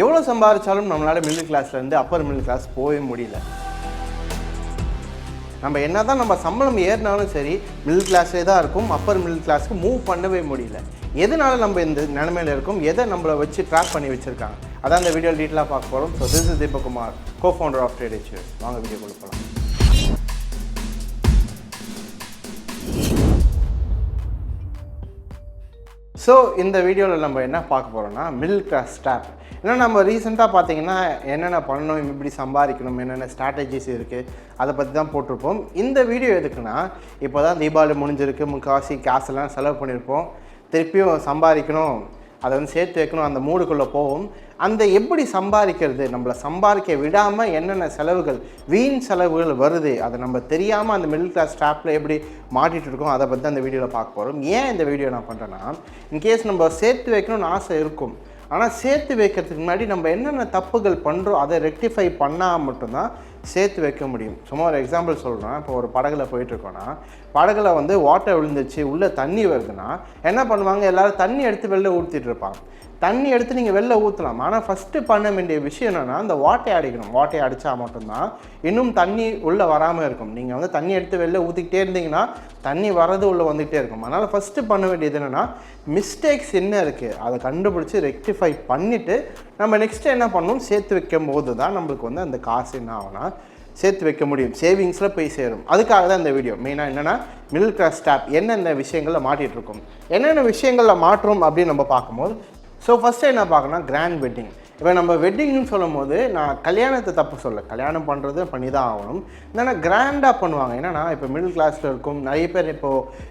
எவ்வளோ சம்பாதிச்சாலும் நம்மளால் மிடில் கிளாஸ்லேருந்து அப்பர் மிடில் கிளாஸ் போகவே முடியல. நம்ம என்ன தான் நம்ம சம்பளம் ஏறினாலும் சரி மிடில் கிளாஸே தான் இருக்கும், அப்பர் மிடில் கிளாஸ்க்கு மூவ் பண்ணவே முடியல. எதனால நம்ம இந்த நிலைமையில் இருக்கும், எதை நம்மளை வச்சு ட்ராக் பண்ணி வச்சுருக்காங்க, அதான் இந்த வீடியோ டீட்டெயிலாக பார்க்க போகிறோம். So this is Deepak Kumar, co-founder of trade H. வாங்க வீடியோ கொடுக்கலாம். ஸோ இந்த வீடியோவில் நம்ம என்ன பார்க்க போகிறோம்னா மிடில் கிளாஸ் ட்ராப். ஏன்னா நம்ம ரீசெண்டாக பார்த்தீங்கன்னா என்னென்ன பண்ணணும், இப்படி சம்பாதிக்கணும், என்னென்ன ஸ்ட்ராட்டஜிஸ் இருக்குது, அதை பற்றி தான் போட்டிருப்போம். இந்த வீடியோ எதுக்குன்னா, இப்போ தான் தீபாவளி முடிஞ்சிருக்கு, முக்கால்வாசி காசெல்லாம் செலவு பண்ணியிருப்போம், திருப்பியும் சம்பாதிக்கணும், அதை வந்து சேர்த்து வைக்கணும், அந்த மூடுக்குள்ளே போகும். அந்த எப்படி சம்பாதிக்கிறது, நம்மளை சம்பாதிக்க விடாமல் என்னென்ன செலவுகள், வீண் செலவுகள் வருது, அதை நம்ம தெரியாமல் அந்த மிடில் கிளாஸ் ட்ராப்பில் எப்படி மாட்டிகிட்டு இருக்கோம், அதை பற்றி அந்த வீடியோவில் பார்க்க போகிறோம். ஏன் இந்த வீடியோ நான் பண்ணுறேன்னா, இன்கேஸ் நம்ம சேர்த்து வைக்கணும்னு ஆசை இருக்கும், ஆனால் சேர்த்து வைக்கிறதுக்கு முன்னாடி நம்ம என்னென்ன தப்புகள் பண்ணுறோம் அதை ரெக்டிஃபை பண்ணால் மட்டும்தான் சேர்த்து வைக்க முடியும். சும்மா ஒரு எக்ஸாம்பிள் சொல்கிறேன். இப்போ ஒரு படகுல போயிட்டுருக்கோன்னா, படகுல வந்து வாட்டர் விழுந்துச்சு, உள்ளே தண்ணி வருதுன்னா என்ன பண்ணுவாங்க, எல்லோரும் தண்ணி எடுத்து வெளில ஊற்றிட்டு இருப்பாங்க. தண்ணி எடுத்து நீங்கள் வெளில ஊற்றலாம், ஆனால் ஃபஸ்ட்டு பண்ண வேண்டிய விஷயம் என்னென்னா அந்த வாட்டையை அடிக்கணும். வாட்டையை அடித்தா மட்டும்தான் இன்னும் தண்ணி உள்ளே வராமல் இருக்கும். நீங்கள் வந்து தண்ணி எடுத்து வெளில ஊற்றிக்கிட்டே இருந்தீங்கன்னா தண்ணி வர்றது உள்ளே வந்துகிட்டே இருக்கும். அதனால் ஃபஸ்ட்டு பண்ண வேண்டியது என்னென்னா, மிஸ்டேக்ஸ் என்ன இருக்குது அதை கண்டுபிடிச்சி ரெக்டிஃபை பண்ணிவிட்டு நம்ம நெக்ஸ்ட்டு என்ன பண்ணணும், சேர்த்து வைக்கும் போது தான் நம்மளுக்கு வந்து அந்த காசு என்ன ஆகுனா சேர்த்து வைக்க முடியும், சேவிங்ஸில் போய் சேரும். அதுக்காக தான் இந்த வீடியோ. மெயினாக என்னென்னா மிடில் கிளாஸ் ஸ்டாப் என்னென்ன விஷயங்களில் மாட்டிகிட்ருக்கோம், என்னென்ன விஷயங்களில் மாற்றோம் அப்படின்னு நம்ம பார்க்கும்போது, ஸோ ஃபஸ்ட்டு என்ன பார்க்கணும்னா கிராண்ட் வெட்டிங். இப்போ நம்ம வெட்டிங்னு சொல்லும் போது நான் கல்யாணத்தை தப்பு சொல்ல, கல்யாணம் பண்ணுறது பண்ணி தான் ஆகணும். என்னென்னா கிராண்டாக பண்ணுவாங்க. என்னென்னா இப்போ மிடில் கிளாஸில் இருக்கும் நிறைய பேர் இப்போது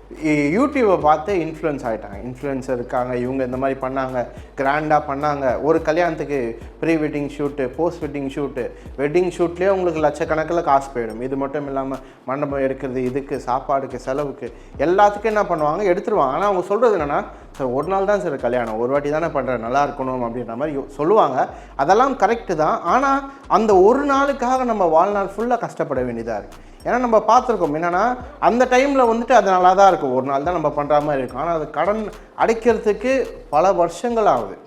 யூடியூப்பை பார்த்து இன்ஃப்ளூயன்ஸ் ஆகிட்டாங்க. இன்ஃப்ளூயன்ஸர் இருக்காங்க, இவங்க இந்த மாதிரி பண்ணாங்க, கிராண்டாக பண்ணாங்க. ஒரு கல்யாணத்துக்கு pre wedding shoot, post wedding shoot, wedding ஷூட்லேயே உங்களுக்கு லட்சக்கணக்கில் காசு போயிடும். இது மட்டும் இல்லாமல் மண்டபம் எடுக்கிறது, இதுக்கு சாப்பாடுக்கு, செலவுக்கு, எல்லாத்துக்கும் என்ன பண்ணுவாங்க, எடுத்துருவாங்க. ஆனால் அவங்க சொல்கிறது என்னென்னா, சார் ஒரு நாள் தான் சார் கல்யாணம், ஒரு வாட்டி தானே பண்ணுறேன், நல்லா இருக்கணும் அப்படின்ற மாதிரி சொல்லுவாங்க. அதெல்லாம் கரெக்டு தான். ஆனால் அந்த ஒரு நாளுக்காக நம்ம வாழ்நாள் ஃபுல்லாக கஷ்டப்பட வேண்டியதாக இருக்குது. ஏன்னா நம்ம பார்த்துருக்கோம் என்னென்னா, அந்த டைமில் வந்துட்டு அது நல்லா தான் இருக்கும், ஒரு நாள் தான் நம்ம பண்ணுற மாதிரி இருக்கும். ஆனால் அது கடன் அடைக்கிறதுக்கு பல வருஷங்கள் ஆகுது.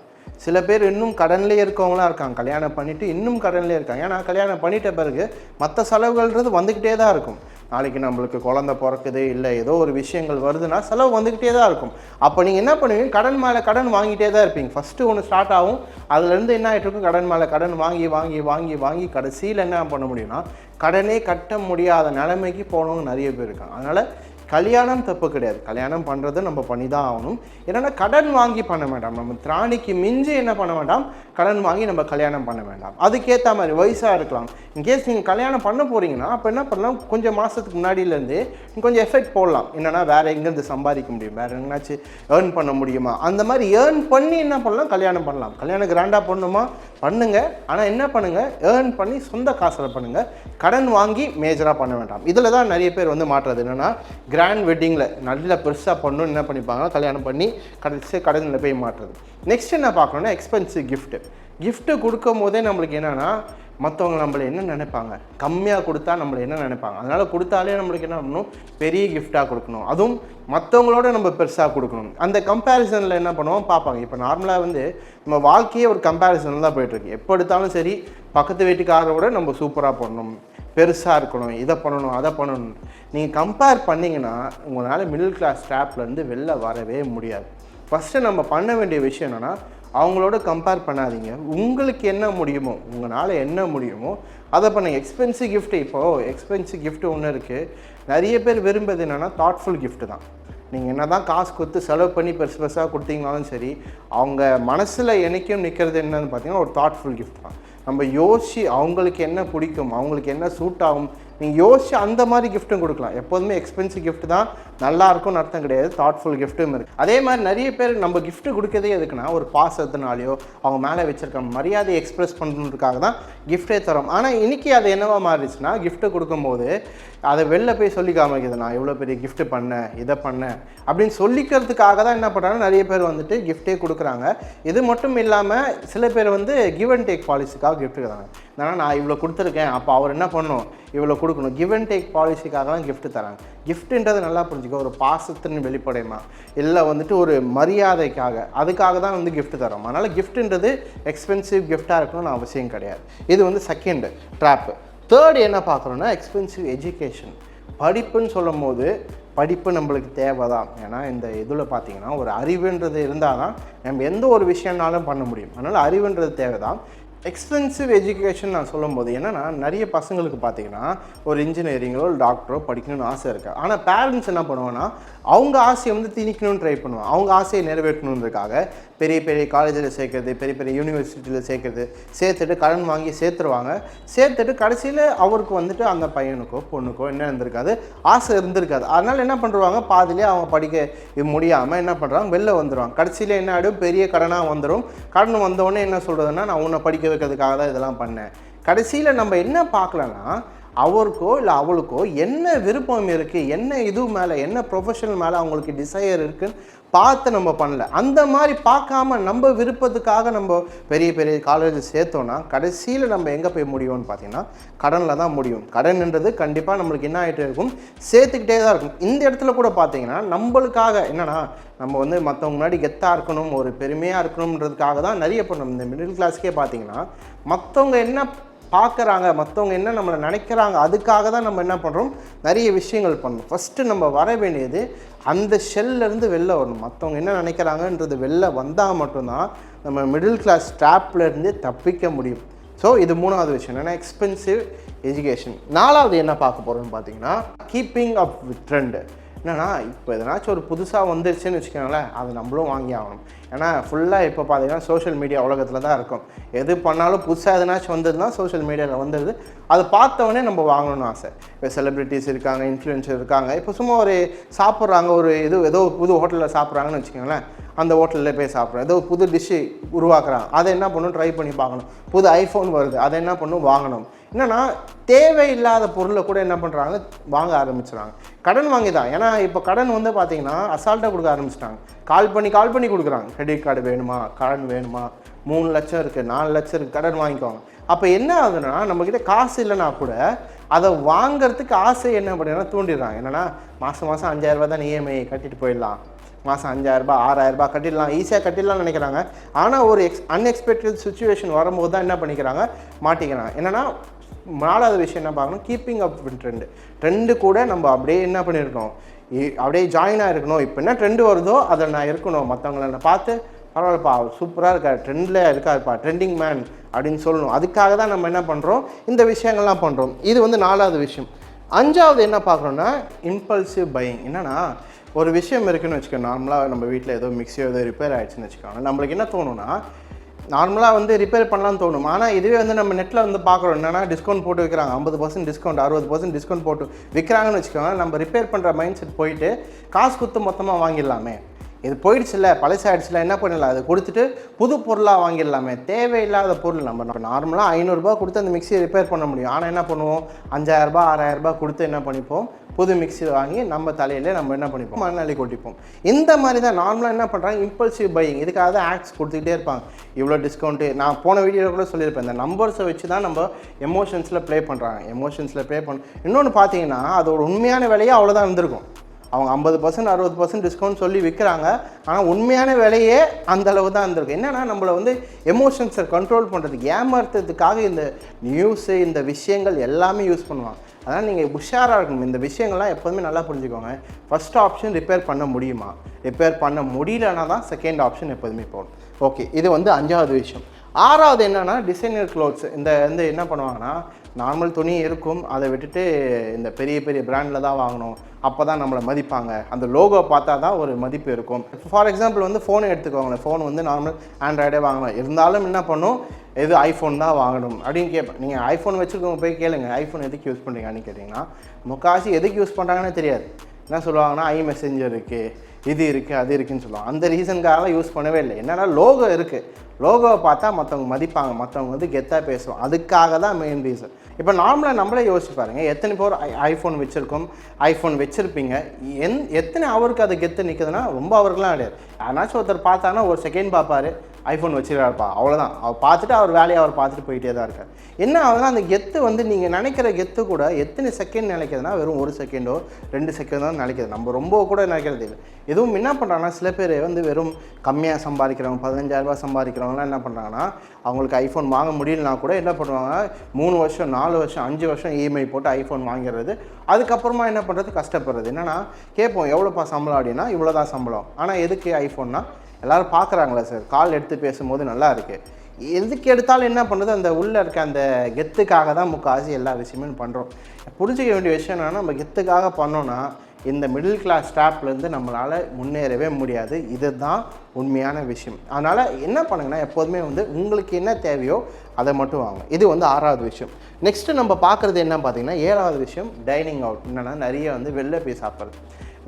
சில பேர் இன்னும் கடன்லேயே இருக்கவங்களாம் இருக்காங்க, கல்யாணம் பண்ணிவிட்டு இன்னும் கடன்லேயே இருக்காங்க. ஏன்னா கல்யாணம் பண்ணிட்ட பிறகு மற்ற செலவுகள்ன்றது வந்துக்கிட்டே தான் இருக்கும். நாளைக்கு நம்மளுக்கு குழந்தை பிறக்குது, இல்லை ஏதோ ஒரு விஷயங்கள் வருதுன்னா செலவு வந்துக்கிட்டே தான் இருக்கும். அப்போ நீங்கள் என்ன பண்ணுவீங்க, கடன் மேலே கடன் வாங்கிட்டே தான் இருப்பீங்க. ஃபஸ்ட்டு ஒன்று ஸ்டார்ட் ஆகும், அதுலேருந்து என்ன ஆகிட்டு இருக்கும், கடன் மேலே கடன் வாங்கி வாங்கி வாங்கி வாங்கி கடைசியில் என்ன பண்ண முடியும்னா கடனே கட்ட முடியாத நிலைமைக்கு போனவங்க நிறைய பேர் இருக்காங்க. அதனால் கல்யாணம் தப்பு கிடையாது, கல்யாணம் பண்ணுறது நம்ம பண்ணி தான் ஆகணும். ஏன்னா கடன் வாங்கி பண்ண வேண்டாம், நம்ம திராணிக்கு மிஞ்சி என்ன பண்ண வேண்டாம், கடன் வாங்கி நம்ம கல்யாணம் பண்ண வேண்டாம். அதுக்கேற்ற மாதிரி வயசாக இருக்கலாம். இன்கேஸ் நீங்கள் கல்யாணம் பண்ண போகிறீங்கன்னா அப்போ என்ன பண்ணலாம், கொஞ்சம் மாதத்துக்கு முன்னாடியிலேருந்து கொஞ்சம் எஃபெக்ட் போடலாம். என்னென்னா வேறு எங்கேருந்து சம்பாதிக்க முடியும், வேறு எங்கேனாச்சும் ஏர்ன் பண்ண முடியுமா, அந்த மாதிரி ஏர்ன் பண்ணி என்ன பண்ணலாம், கல்யாணம் பண்ணலாம். கல்யாணம் கிராண்டாக பண்ணணுமா பண்ணுங்கள், ஆனால் என்ன பண்ணுங்கள், ஏர்ன் பண்ணி சொந்த காசில் பண்ணுங்கள், கடன் வாங்கி மேஜராக பண்ண வேண்டாம். இதில் தான் நிறைய பேர் வந்து மாற்றுறது. என்னென்னா கிராண்ட் வெட்டிங்கில் நல்லா பெருசாக பண்ணணும்னு என்ன பண்ணிப்பாங்க, கல்யாணம் பண்ணி கடைசி கடனில் போய் மாட்டுறது. நெக்ஸ்ட் என்ன பார்க்கணுன்னா எக்ஸ்பென்சிவ் கிஃப்ட்டு கொடுக்கும் போதே நம்மளுக்கு என்னென்னா, மற்றவங்க நம்மளை என்ன நினைப்பாங்க, கம்மியாக கொடுத்தா நம்மளை என்ன நினைப்பாங்க, அதனால் கொடுத்தாலே நம்மளுக்கு என்ன பண்ணணும், பெரிய கிஃப்டாக கொடுக்கணும், அதுவும் மற்றவங்களோட நம்ம பெருசாக கொடுக்கணும். அந்த கம்பேரிசனில் என்ன பண்ணுவோம் பார்ப்பாங்க. இப்போ நார்மலாக வந்து நம்ம வாழ்க்கையே ஒரு கம்பேரிசனில் தான் போய்ட்டுருக்கு. எப்போ எடுத்தாலும் சரி பக்கத்து வீட்டுக்காரோட நம்ம சூப்பராக பண்ணணும், பெருசாக இருக்கணும், இதை பண்ணணும், அதை பண்ணணும். நீங்கள் கம்பேர் பண்ணிங்கன்னா உங்களால் மிடில் கிளாஸ் ட்ராப்லேருந்து வெளில வரவே முடியாது. ஃபஸ்ட்டு நம்ம பண்ண வேண்டிய விஷயம் என்னென்னா, அவங்களோட கம்பேர் பண்ணாதீங்க. உங்களுக்கு என்ன முடியுமோ, உங்களால் என்ன முடியுமோ அதை பண்ணுங்கள். எக்ஸ்பென்சிவ் கிஃப்ட்டு, இப்போது எக்ஸ்பென்சிவ் கிஃப்ட்டு ஒன்று இருக்குது. நிறைய பேர் விரும்புறது என்னென்னா தாட்ஃபுல் கிஃப்ட்டு தான். நீங்கள் என்ன தான் காசு கொடுத்து செலவு பண்ணி பெருசு பெருசாக கொடுத்தீங்கனாலும் சரி, அவங்க மனசில் என்றைக்கும் நிற்கிறது என்னன்னு பார்த்தீங்கன்னா ஒரு தாட்ஃபுல் கிஃப்ட் தான். நம்ம யோசிச்சு அவங்களுக்கு என்ன பிடிக்கும், அவங்களுக்கு என்ன சூட் ஆகும், நீங்கள் யோசிச்சு அந்த மாதிரி கிஃப்ட்டும் கொடுக்கலாம். எப்போதுமே எக்ஸ்பென்சிவ் கிஃப்ட் தான் நல்லா இருக்கும்னு அர்த்தம் கிடையாது, தாட்ஃபுல் கிஃப்ட்டும் இருக்குது. அதே மாதிரி நிறைய பேர் நம்ம கிஃப்ட்டு கொடுக்கறதே எதுக்குன்னா ஒரு பாசத்தினாலேயோ அவங்க மேலே வச்சுருக்க மரியாதையை எக்ஸ்ப்ரெஸ் பண்ணுறதுக்காக தான் கிஃப்டே தரோம். ஆனால் இன்றைக்கி அது என்னவா மாறிடுச்சுன்னா, கிஃப்ட்டு கொடுக்கும்போது அதை வெளில போய் சொல்லி காமிக்குது, நான் எவ்வளோ பெரிய கிஃப்ட்டு பண்ணேன், இதை பண்ணேன் அப்படின்னு சொல்லிக்கிறதுக்காக தான் என்ன பண்ணுறாங்க, நிறைய பேர் வந்துட்டு கிஃப்டே கொடுக்குறாங்க. இது மட்டும் இல்லாமல் சில பேர் வந்து கிவ் அண்ட் டேக் பாலிசிக்காக கிஃப்ட் தராங்க. நான் இவ்வளோ கொடுத்துருக்கேன், அப்போ அவர் என்ன பண்ணணும், இவ்வளோ கொடுக்கணும். கிவ் அண்ட் டேக் பாலிசிக்காக தான் கிஃப்ட் தராங்க. கிஃப்ட்டுன்றது நல்லா புரிஞ்சுக்கோ, ஒரு பாசத்தின் வெளிப்படைமா இல்லை வந்துட்டு ஒரு மரியாதைக்காக, அதுக்காக தான் வந்து கிஃப்ட் தரோம். அதனால் கிஃப்ட்டுன்றது எக்ஸ்பென்சிவ் கிஃப்டாக இருக்கணும்னு அவசியம் கிடையாது. இது வந்து செகண்ட் ட்ராப்பு. தேர்ட் என்ன பார்க்குறோன்னா எக்ஸ்பென்சிவ் எஜுகேஷன். படிப்புன்னு சொல்லும் போது படிப்பு நம்மளுக்கு தேவை தான். ஏன்னா இந்த இதில் பார்த்திங்கன்னா ஒரு அறிவுன்றது இருந்தால் தான் நம்ம எந்த ஒரு விஷயம்னாலும் பண்ண முடியும். அதனால் அறிவுன்றது தேவை தான். எக்ஸ்பென்சிவ் எஜுகேஷன் நான் சொல்லும்போது என்னென்னா, நிறைய பசங்களுக்கு பார்த்திங்கன்னா ஒரு இன்ஜினியரிங்கோ ஒரு டாக்டரோ படிக்கணும்னு ஆசை இருக்குது. ஆனால் பேரண்ட்ஸ் என்ன பண்ணுவாங்கன்னா அவங்க ஆசையை வந்து திணிக்கணும்னு ட்ரை பண்ணுவாங்க. அவங்க ஆசையை நிறைவேற்றணுன்றதுக்காக பெரிய பெரிய காலேஜில் சேர்க்குறது, பெரிய பெரிய யூனிவர்சிட்டியில் சேர்க்குறது, சேர்த்துட்டு கடன் வாங்கி சேர்த்துருவாங்க. சேர்த்துட்டு கடைசியில் அவருக்கு வந்துட்டு அந்த பையனுக்கோ பொண்ணுக்கோ என்ன இருந்திருக்காது, ஆசை இருந்திருக்காது. அதனால் என்ன பண்ணுறாங்க, பாதிலே அவங்க படிக்க முடியாமல் என்ன பண்ணுறாங்க, வெளில வந்துடுவாங்க. கடைசியில் என்ன ஆகிடும், பெரிய கடனாக வந்துடும். கடன் வந்தோடனே என்ன சொல்கிறதுன்னா, நான் உன்னை படிக்க வைக்கிறதுக்காக தான் இதெல்லாம் பண்ணேன். கடைசியில் நம்ம என்ன பார்க்கலன்னா, அவருக்கோ இல்லை அவளுக்கோ என்ன விருப்பம் இருக்குது, என்ன இது மேலே, என்ன ப்ரொஃபஷனல் மேலே அவங்களுக்கு டிசையர் இருக்குன்னு பார்த்து நம்ம பண்ணல. அந்த மாதிரி பார்க்காம நம்ம விருப்பத்துக்காக நம்ம பெரிய பெரிய காலேஜ் சேர்த்தோன்னா கடைசியில் நம்ம எங்கே போய் முடியும்னு பார்த்தீங்கன்னா கடனில் தான் முடியும். கடன்ன்றது கண்டிப்பாக நம்மளுக்கு என்ன ஆகிட்டே இருக்கும், சேர்த்துக்கிட்டே தான் இருக்கும். இந்த இடத்துல கூட பார்த்தீங்கன்னா நம்மளுக்காக என்னென்னா, நம்ம வந்து மற்றவங்க முன்னாடி கெத்தாக இருக்கணும், ஒரு பெருமையாக இருக்கணுன்றதுக்காக தான் நிறைய பண்ணணும். இந்த மிடில் கிளாஸ்க்கே பார்த்தீங்கன்னா மற்றவங்க என்ன பார்க்குறாங்க, மற்றவங்க என்ன நம்மளை நினைக்கிறாங்க, அதுக்காக தான் நம்ம என்ன பண்ணுறோம், நிறைய விஷயங்கள் பண்ணணும். ஃபஸ்ட்டு நம்ம வர வேண்டியது அந்த ஷெல்லேருந்து வெளில வரணும். மற்றவங்க என்ன நினைக்கிறாங்கன்றது வெளில வந்தால் மட்டும்தான் நம்ம மிடில் கிளாஸ் ட்ராப்லேருந்து தப்பிக்க முடியும். ஸோ இது மூணாவது விஷயம் என்னென்னா எக்ஸ்பென்சிவ் எஜுகேஷன். நாலாவது என்ன பார்க்க போகிறோம்னு பார்த்தீங்கன்னா கீப்பிங் அப் வித் ட்ரெண்டு. என்னன்னா, இப்போ எதனாச்சும் ஒரு புதுசாக வந்துருச்சுன்னு வச்சுக்கோங்களேன், அது நம்மளும் வாங்கி ஆகணும். ஏன்னா ஃபுல்லாக இப்போ பார்த்தீங்கன்னா சோஷியல் மீடியா உலகத்தில் தான் இருக்கும். எது பண்ணாலும் புதுசாக எதனாச்சும் வந்ததுன்னா சோஷியல் மீடியாவில் வந்துடுது. அது பார்த்தவொடனே நம்ம வாங்கணும்னு ஆசை. இப்போ செலிப்ரிட்டிஸ் இருக்காங்க, இன்ஃப்ளூயன்சர் இருக்காங்க. இப்போ சும்மா ஒரு சாப்பிட்றாங்க, ஒரு ஏதோ புது ஹோட்டலில் சாப்பிட்றாங்கன்னு வச்சுக்கோங்களேன், அந்த ஹோட்டலில் போய் சாப்பிட்றோம். ஏதோ புது டிஷ்ஷு உருவாக்குறாங்க, அதை என்ன பண்ணணும், ட்ரை பண்ணி பார்க்கணும். புது ஐஃபோன் வருது, அதை என்ன பண்ணணும், வாங்கணும். என்னென்னா தேவையில்லாத பொருளை கூட என்ன பண்ணுறாங்க, வாங்க ஆரம்பிச்சுறாங்க. கடன் வாங்கி தான். ஏன்னா இப்போ கடன் வந்து பார்த்திங்கன்னா அசால்ட்டாக கொடுக்க ஆரம்பிச்சிட்டாங்க. கால் பண்ணி கொடுக்குறாங்க. கிரெடிட் கார்டு வேணுமா, கடன் வேணுமா, 3 லட்சம் இருக்குது, 4 லட்சம் இருக்குது, கடன் வாங்கிக்குவாங்க. அப்போ என்ன ஆகுதுன்னா, நம்மக்கிட்ட காசு இல்லைனா கூட அதை வாங்கிறதுக்கு ஆசை என்ன பண்ணுறாங்கன்னா தூண்டிடுறாங்க. என்னென்னா மாதம் 5000 ரூபா தான் இஎம்ஐ கட்டிட்டு போயிடலாம், மாதம் 5000 ரூபா 6000 ரூபா கட்டிடலாம், ஈஸியாக கட்டிடலாம்னு நினைக்கிறாங்க. ஆனால் ஒரு அன்எக்ஸ்பெக்டட் சுச்சுவேஷன் வரும்போது தான் என்ன பண்ணிக்கிறாங்க, மாட்டிக்கிறாங்க. என்னென்னா நாலாவது விஷயம் என்ன பார்க்கணும், கீப்பிங் அப் வித் ட்ரெண்டு கூட நம்ம அப்படியே என்ன பண்ணியிருக்கணும், அப்படியே ஜாயினாக இருக்கணும். இப்போ என்ன ட்ரெண்டு வருதோ அதை நான் இருக்கணும். மற்றவங்கள நான் பார்த்து பரவாயில்லப்பா சூப்பராக இருக்கா, ட்ரெண்டில் இருக்காருப்பா, ட்ரெண்டிங் மேன் அப்படின்னு சொல்லணும். அதுக்காக தான் நம்ம என்ன பண்ணுறோம், இந்த விஷயங்கள்லாம் பண்ணுறோம். இது வந்து நாலாவது விஷயம். அஞ்சாவது என்ன பார்க்குறோன்னா இம்பல்சிவ் பையிங். என்னென்னா, ஒரு விஷயம் இருக்குதுன்னு வச்சுக்கோங்க. நார்மலாக நம்ம வீட்டில் ஏதோ மிக்ஸியோ ஏதோ ரிப்பேர் ஆகிடுச்சுன்னு வச்சுக்கோங்க, நம்மளுக்கு என்ன தோணுன்னா, நார்மலாக வந்து ரிப்பேர் பண்ணலான்னு தோணும். ஆனால் இதுவே வந்து நம்ம நெட்டில் வந்து பார்க்குறோம், என்னென்னா டிஸ்கவுண்ட் போட்டு விற்கிறாங்க, 50% டிஸ்கவுண்ட், 60% டிஸ்கவுண்ட் போட்டு விற்கிறாங்கன்னு வச்சுக்கோங்க. நம்ம ரிப்பேர் பண்ணுற மைண்ட் செட் போயிட்டு காசு கொடுத்து மொத்தமாக வாங்கிடலாமே, இது போயிடுச்சுல, பழசாயிடுச்சுல, என்ன பண்ணலாம், அதை கொடுத்துட்டு புது பொருளாக வாங்கிடலாமே. தேவையில்லாத பொருள். நம்ம நார்மலாக 500 ரூபா கொடுத்து அந்த மிக்சியை ரிப்பேர் பண்ண முடியும். ஆனால் என்ன பண்ணுவோம், 5000 ரூபா 6000 ரூபா கொடுத்து என்ன பண்ணிப்போம், புது மிக்சி வாங்கி நம்ம தலையிலே நம்ம என்ன பண்ணிப்போம், மண்ணாளி கொட்டிப்போம். இந்த மாதிரி தான் நார்மலாக என்ன பண்ணுறாங்க, இம்பல்சிவ் பையிங். இதுக்காக தான் ஆக்ட்ஸ் கொடுத்துக்கிட்டே இருப்பாங்க. இவ்வளோ டிஸ்கவுண்ட்டு, நான் போன வீடியோவில் கூட சொல்லியிருப்பேன், இந்த நம்பர்ஸை வச்சு தான் நம்ம எமோஷன்ஸில் ப்ளே பண்ணுறாங்க. எமோஷன்ஸில் ப்ளே இன்னொன்று பார்த்தீங்கன்னா அதோட உண்மையான விலையே அவ்வளோதான் இருந்திருக்கும். அவங்க 50% 60% டிஸ்கவுண்ட் சொல்லி விற்கிறாங்க. ஆனால் உண்மையான விலையே அந்தளவு தான் இருந்திருக்கு. என்னென்னா நம்மளை வந்து எமோஷன்ஸை கண்ட்ரோல் பண்ணுறதுக்கு, ஏமாற்றுறதுக்காக இந்த நியூஸு, இந்த விஷயங்கள் எல்லாமே யூஸ் பண்ணுவாங்க. அதனால் நீங்கள் உஷாராக இருக்கணும். இந்த விஷயங்கள்லாம் எப்போதுமே நல்லா புரிஞ்சுக்கோங்க. ஃபஸ்ட் ஆப்ஷன் ரிப்பேர் பண்ண முடியுமா, ரிப்பேர் பண்ண முடியலன்னா தான் செகண்ட் ஆப்ஷன் எப்போதுமே போகணும். ஓகே, இது வந்து அஞ்சாவது விஷயம். ஆறாவது என்னென்னா டிசைனர் க்ளோத்ஸ். இந்த வந்து என்ன பண்ணுவாங்கன்னா, நார்மல் துணி இருக்கும், அதை விட்டுட்டு இந்த பெரிய பெரிய பிராண்டில் தான் வாங்கணும், அப்போ தான் நம்மளை மதிப்பாங்க, அந்த லோகோ பார்த்தா தான் ஒரு மதிப்பு இருக்கும். ஃபார் எக்ஸாம்பிள் வந்து ஃபோனை எடுத்துக்கோங்களேன். ஃபோன் வந்து நார்மல் ஆண்ட்ராய்டே வாங்கலாம், இருந்தாலும் என்ன பண்ணும், எது ஐஃபோன் தான் வாங்கணும் அப்படின்னு கேட்பேன். நீங்கள் ஐஃபோன் வச்சுருக்கவங்க போய் கேளுங்க, ஐஃபோன் எதுக்கு யூஸ் பண்ணுறீங்கன்னு கேட்டிங்கன்னா முக்காசி எதுக்கு யூஸ் பண்ணுறாங்கன்னு தெரியாது. என்ன சொல்லுவாங்கன்னா, ஐ மெசேஞ்சர் இருக்குது, இது இருக்குது, அது இருக்குதுன்னு சொல்லுவாங்க. அந்த ரீசனுக்காக யூஸ் பண்ணவே இல்லை. என்னென்னா லோகோ இருக்குது, லோகோவை பார்த்தா மற்றவங்க மதிப்பாங்க, மற்றவங்க வந்து கெத்தாக பேசுவோம், அதுக்காக தான் மெயின் ரீசன். இப்போ நார்மலாக நம்மளே யோசிச்சு பாருங்கள், எத்தனை பேர் ஐஃபோன் வச்சுருக்கோம், ஐஃபோன் வச்சுருப்பீங்க, எத்தனை அவருக்கு அது கெத்து நிற்குதுன்னா ரொம்ப அவருக்குலாம் கிடையாது. யாராச்சும் ஒருத்தர் பார்த்தாங்கன்னா ஒரு செகண்ட் பார்ப்பார், ஐஃபோன் வச்சுருக்காருப்பா, அவ்வளோதான். அவர் பார்த்துட்டு அவர் வேலையை அவர் பார்த்துட்டு போயிட்டே தான் இருக்கார். என்ன ஆகுதுன்னா அந்த கெத்து வந்து நீங்கள் நினைக்கிற கெத்து கூட எத்தனை செகண்ட் நினைக்கிறதுனா வெறும் 1 செகண்டோ 2 செகண்ட் தான் நினைக்கிறது. நம்ம ரொம்ப கூட நினைக்கிறது இல்லை. எதுவும் என்ன பண்ணுறாங்கன்னா சில பேர் வந்து வெறும் கம்மியாக சம்பாதிக்கிறவங்க 15,000 சம்பாதிக்கிறவங்களாம் என்ன பண்ணுறாங்கன்னா அவங்களுக்கு ஐஃபோன் வாங்க முடியலனா கூட என்ன பண்ணுவாங்க 3 வருஷம் 4 வருஷம் 5 வருஷம் இஎம்ஐ போட்டு ஐஃபோன் வாங்கிடுறது. அதுக்கப்புறமா என்ன பண்ணுறது, கஷ்டப்படுறது. என்னென்னா கேட்போம் எவ்வளோப்பா சம்பளம் அப்படின்னா இவ்வளோ தான் சம்பளம். ஆனால் எதுக்கு ஐஃபோன்னா எல்லோரும் பார்க்குறாங்களா சார், கால் எடுத்து பேசும்போது நல்லா இருக்குது. எதுக்கு எடுத்தாலும் என்ன பண்ணுறது, அந்த உள்ளே இருக்க அந்த கெத்துக்காக தான் முக்கால்வாசி எல்லா விஷயமும் பண்ணுறோம். புரிஞ்சிக்க வேண்டிய விஷயம் என்னென்னா நம்ம கெத்துக்காக பண்ணோன்னா இந்த மிடில் கிளாஸ் ஸ்டாப்லேருந்து நம்மளால் முன்னேறவே முடியாது. இதுதான் உண்மையான விஷயம். அதனால் என்ன பண்ணுங்கன்னா எப்போதுமே வந்து உங்களுக்கு என்ன தேவையோ அதை மட்டும் வாங்க. இது வந்து 6வது விஷயம். நெக்ஸ்ட்டு நம்ம பார்க்குறது என்ன பார்த்திங்கன்னா 7வது விஷயம் டைனிங் அவுட். என்னென்னா நிறைய வந்து வெளில போய் சாப்பிட்றது.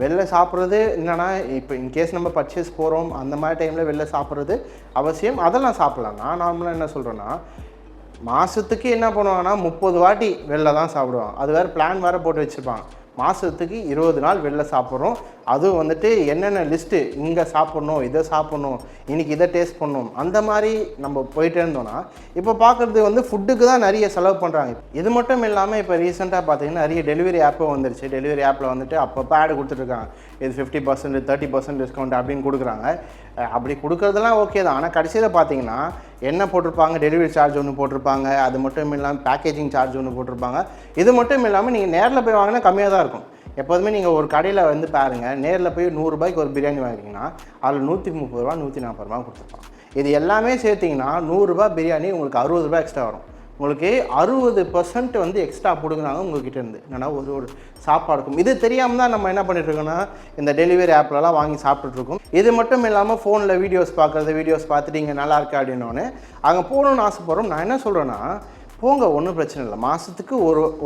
வெளில சாப்பிட்றது என்னென்னா இப்போ இன்கேஸ் நம்ம பர்ச்சேஸ் போகிறோம் அந்த மாதிரி டைமில் வெளில சாப்பிட்றது அவசியம். அதெல்லாம் சாப்பிட்லாம். நான் நார்மலாக என்ன சொல்கிறேன்னா மாதத்துக்கு என்ன பண்ணுவாங்கன்னா 30 வாட்டி வெளில தான் சாப்பிடுவாங்க. அது வேறு பிளான் வேறு போட்டு வச்சுருப்பாங்க. மாதத்துக்கு 20 நாள் வெளில சாப்பிட்றோம். அதுவும் வந்துட்டு என்னென்ன லிஸ்ட்டு இங்கே சாப்பிட்ணும், இதை சாப்பிட்ணும், இன்றைக்கி இதை டேஸ்ட் பண்ணணும், அந்த மாதிரி நம்ம போயிட்டே இருந்தோன்னா இப்போ பார்க்குறது வந்து ஃபுட்டுக்கு தான் நிறைய செலவு பண்ணுறாங்க. இது மட்டும் இல்லாமல் இப்போ ரீசெண்டாக பார்த்தீங்கன்னா நிறைய டெலிவரி ஆப்பும் வந்துருச்சு. டெலிவரி ஆப்பில் வந்துட்டு அப்பப்போ ஆடு கொடுத்துட்ருக்காங்க. இது 50% 30% டிஸ்கவுண்ட் அப்படின்னு கொடுக்குறாங்க. அப்படி கொடுக்குறதெல்லாம் ஓகே தான். ஆனால் கடைசியில் பார்த்தீங்கன்னா என்ன போட்டிருப்பாங்க, டெலிவரி சார்ஜ் ஒன்று போட்டிருப்பாங்க. அது மட்டும் இல்லாமல் பேக்கேஜிங் சார்ஜ் ஒன்று போட்டிருப்பாங்க. இது மட்டும் இல்லாமல் நீங்கள் நேரில் போய் வாங்கினா கம்மியாக தான் இருக்கும். எப்போதுமே நீங்கள் ஒரு கடையில் வந்து பாருங்கள், நேரில் போய் 100 ரூபாய்க்கு ஒரு பிரியாணி வாங்கினீங்கன்னா அதில் 130 ரூபா 140 ரூபா கொடுத்துருப்பாங்க. இது எல்லாமே சேர்த்திங்கன்னா 100 ரூபா பிரியாணி உங்களுக்கு 60 ரூபா எக்ஸ்ட்ரா வரும். உங்களுக்கு 60% வந்து எக்ஸ்ட்ரா கொடுக்குறாங்க உங்கள்கிட்ட இருந்து. என்னன்னா ஒரு சாப்பாடுக்கும். இது தெரியாமல் தான் நம்ம என்ன பண்ணிட்டுருக்கோன்னா இந்த டெலிவரி ஆப்லலாம் வாங்கி சாப்பிட்டுட்ருக்கோம். இது மட்டும் இல்லாமல் ஃபோனில் வீடியோஸ் பார்க்குறது, வீடியோஸ் பார்த்துட்டு இங்கே நல்லா இருக்கா அப்படின்னோடனே அங்கே போகணுன்னு ஆசைப்படுறோம். நான் என்ன சொல்கிறேன்னா போங்க, ஒன்றும் பிரச்சனை இல்லை. மாதத்துக்கு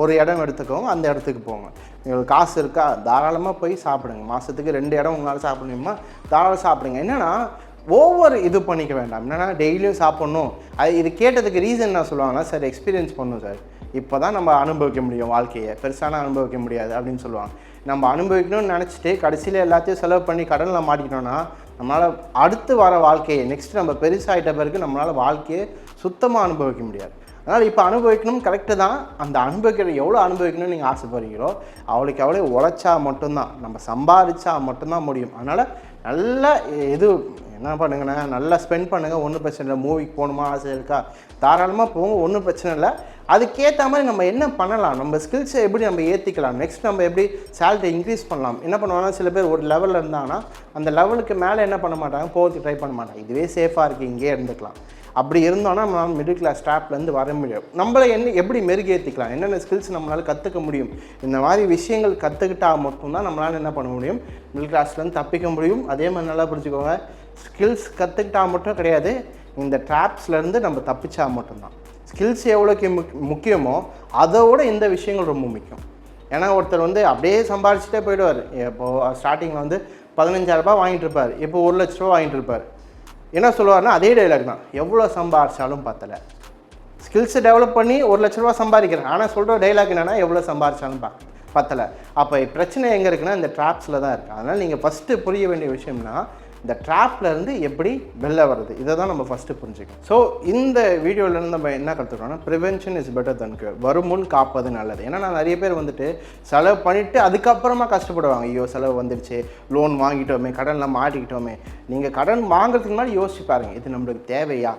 ஒரு இடம் எடுத்துக்கோங்க, அந்த இடத்துக்கு போங்க. உங்களுக்கு காசு இருக்கா தாராளமாக போய் சாப்பிடுங்க. மாதத்துக்கு 2 இடம் உங்களால் சாப்பிடணுமா தாராளம் சாப்பிடுங்க. என்னென்னா ஓவர் இது பண்ணிக்க வேண்டாம். என்னென்னா டெய்லியும் சாப்பிட்ணும். இது கேட்டதுக்கு ரீசன் என்ன சொல்லுவாங்கன்னா சார் எக்ஸ்பீரியன்ஸ் பண்ணணும் சார், இப்போ தான் நம்ம அனுபவிக்க முடியும் வாழ்க்கையை, பெருசான அனுபவிக்க முடியாது அப்படின்னு சொல்லுவாங்க. நம்ம அனுபவிக்கணும்னு நினச்சிட்டு கடைசியில் எல்லாத்தையும் செலவு பண்ணி கடனில் மாட்டிக்கிட்டோன்னா நம்மளால் அடுத்து வர வாழ்க்கையை நெக்ஸ்ட் நம்ம பெருசாகிட்ட பிறகு நம்மளால் வாழ்க்கையை சுத்தமாக அனுபவிக்க முடியாது. அதனால் இப்போ அனுபவிக்கணும் கரெக்டு தான். அந்த அனுபவிக்கிற எவ்வளோ அனுபவிக்கணும்னு நீங்கள் ஆசைப்படுறீங்களோ அவளுக்கு எவ்வளோ உழைச்சா மட்டும்தான், நம்ம சம்பாதிச்சா மட்டும்தான் முடியும். அதனால் நல்லா இது என்ன பண்ணுங்கண்ணா, நல்லா ஸ்பெண்ட் பண்ணுங்கள். ஒன்றும் பிரச்சனை இல்லை. மூவிக்கு போகணுமா ஆசை இருக்கா தாராளமாக போங்க, ஒன்றும் பிரச்சனை இல்லை. அதுக்கேற்ற மாதிரி நம்ம என்ன பண்ணலாம், நம்ம ஸ்கில்ஸை எப்படி நம்ம ஏற்றிக்கலாம், நெக்ஸ்ட் நம்ம எப்படி சேலரி இன்க்ரீஸ் பண்ணலாம். என்ன பண்ணுவாங்கன்னா சில பேர் ஒரு லெவலில் இருந்தாங்கன்னா அந்த லெவலுக்கு மேலே என்ன பண்ண மாட்டாங்க, போகிறதுக்கு ட்ரை பண்ண மாட்டாங்க. இதுவே சேஃபாக இருக்குது, இங்கேயே இருந்துக்கலாம். அப்படி இருந்தோன்னா நம்ம மிடில் கிளாஸ் ஸ்டாப்லேருந்து வர முடியும். நம்மளை எப்படி மெருகேற்றிக்கலாம், என்னென்ன ஸ்கில்ஸ் நம்மளால் கற்றுக்க முடியும், இந்த மாதிரி விஷயங்கள் கற்றுக்கிட்டால் மட்டும்தான் நம்மளால் என்ன பண்ண முடியும், மிடில் கிளாஸ்லேருந்து தப்பிக்க முடியும். அதே மாதிரி நல்லா புரிஞ்சுக்கோங்க, ஸ்கில்ஸ் கற்றுக்கிட்டால் மட்டும் கிடையாது, இந்த ட்ராப்ஸ்லேருந்து நம்ம தப்பிச்சா மட்டும்தான். ஸ்கில்ஸ் எவ்வளோக்கு முக்கியமோ அதோட இந்த விஷயங்கள் ரொம்ப முக்கியம். ஏன்னா ஒருத்தர் வந்து அப்படியே சம்பாரிச்சிட்டே போயிடுவார். இப்போது ஸ்டார்டிங்கில் வந்து 15,000 ரூபாய் வாங்கிட்டு இருப்பார், இப்போ 1 லட்ச ரூபா வாங்கிட்டு இருப்பார். என்ன சொல்லுவார்னா அதே டைலாக் தான், எவ்வளோ சம்பாரிச்சாலும் பத்தலை. ஸ்கில்ஸை டெவலப் பண்ணி 1 லட்ச ரூபா சம்பாதிக்கிறேன், ஆனால் சொல்கிற டைலாக் என்னென்னா எவ்வளோ சம்பாரிச்சாலும் பத்தலை. அப்போ பிரச்சனை எங்கே இருக்குன்னா இந்த ட்ராப்ஸில் தான் இருக்குது. அதனால் நீங்கள் ஃபஸ்ட்டு புரிய வேண்டிய விஷயம்னா இந்த ட்ராப்லேருந்து எப்படி வெளில வர்றது, இதை தான் நம்ம ஃபஸ்ட்டு புரிஞ்சுக்கணும். ஸோ இந்த வீடியோவிலேருந்து நம்ம என்ன கற்றுக்கணும்னா prevention is better than cure. வருமுன் காப்பது நல்லது. ஏன்னா நான் நிறைய பேர் வந்துட்டு செலவு பண்ணிவிட்டு அதுக்கப்புறமா கஷ்டப்படுவாங்க. ஐயோ செலவு வந்துடுச்சு, லோன் வாங்கிட்டோமே, கடனில் மாட்டிக்கிட்டோமே. நீங்கள் கடன் வாங்குறதுக்கு முன்னாடி யோசிச்சு பாருங்கள், இது நம்மளுக்கு தேவையா,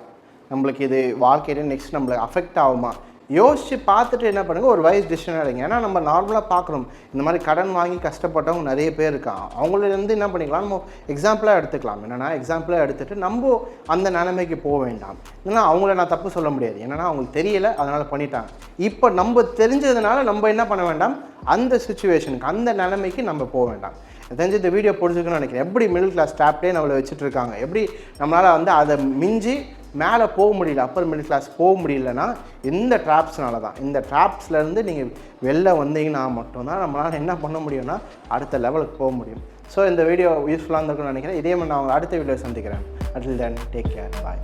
நம்மளுக்கு இது வாழ்க்கையில நெக்ஸ்ட் நம்மளுக்கு அஃபெக்ட் ஆகுமா, யோசித்து பார்த்துட்டு என்ன பண்ணுங்கள், ஒரு வைஸ் டிசிஷன் எடுங்க. ஏன்னா நம்ம நார்மலாக பார்க்குறோம் இந்த மாதிரி கடன் வாங்கி கஷ்டப்பட்டவங்க நிறைய பேர் இருக்காங்க. அவங்களிலேருந்து என்ன பண்ணிக்கலாம், நம்ம எக்ஸாம்பிளாக எடுத்துக்கலாம். என்னென்னா எக்ஸாம்பிளாக எடுத்துகிட்டு நம்ம அந்த நிலைமைக்கு போக வேண்டாம். ஏன்னா அவங்கள நான் தப்பு சொல்ல முடியாது, என்னென்னா அவங்களுக்கு தெரியலை அதனால் பண்ணிட்டாங்க. இப்போ நம்ம தெரிஞ்சதுனால நம்ம என்ன பண்ண வேண்டாம், அந்த சுச்சுவேஷனுக்கு அந்த நிலைமைக்கு நம்ம போக வேண்டாம். தெரிஞ்சு இந்த வீடியோ பிடிச்சிருக்குன்னு நினைக்கிறேன். எப்படி மிடில் கிளாஸ் ஸ்டாப்லேயே நம்மளை வச்சுட்டு இருக்காங்க, எப்படி நம்மளால் வந்து அதை மிஞ்சி மேலே போக முடியல, அப்பர் மிடில் கிளாஸ் போக முடியலன்னா இந்த ட்ராப்ஸ்னால தான். இந்த ட்ராப்ஸ்லேருந்து நீங்கள் வெளில வந்தீங்கன்னா மட்டும்தான் நம்மளால் என்ன பண்ண முடியும்னா அடுத்த லெவலுக்கு போக முடியும். ஸோ இந்த வீடியோ யூஸ்ஃபுல்லாக இருந்திருக்குன்னு நினைக்கிறேன். இதே மாதிரி நான் அவங்க அடுத்த வீடியோ சந்திக்கிறேன். Until then, take care. Bye.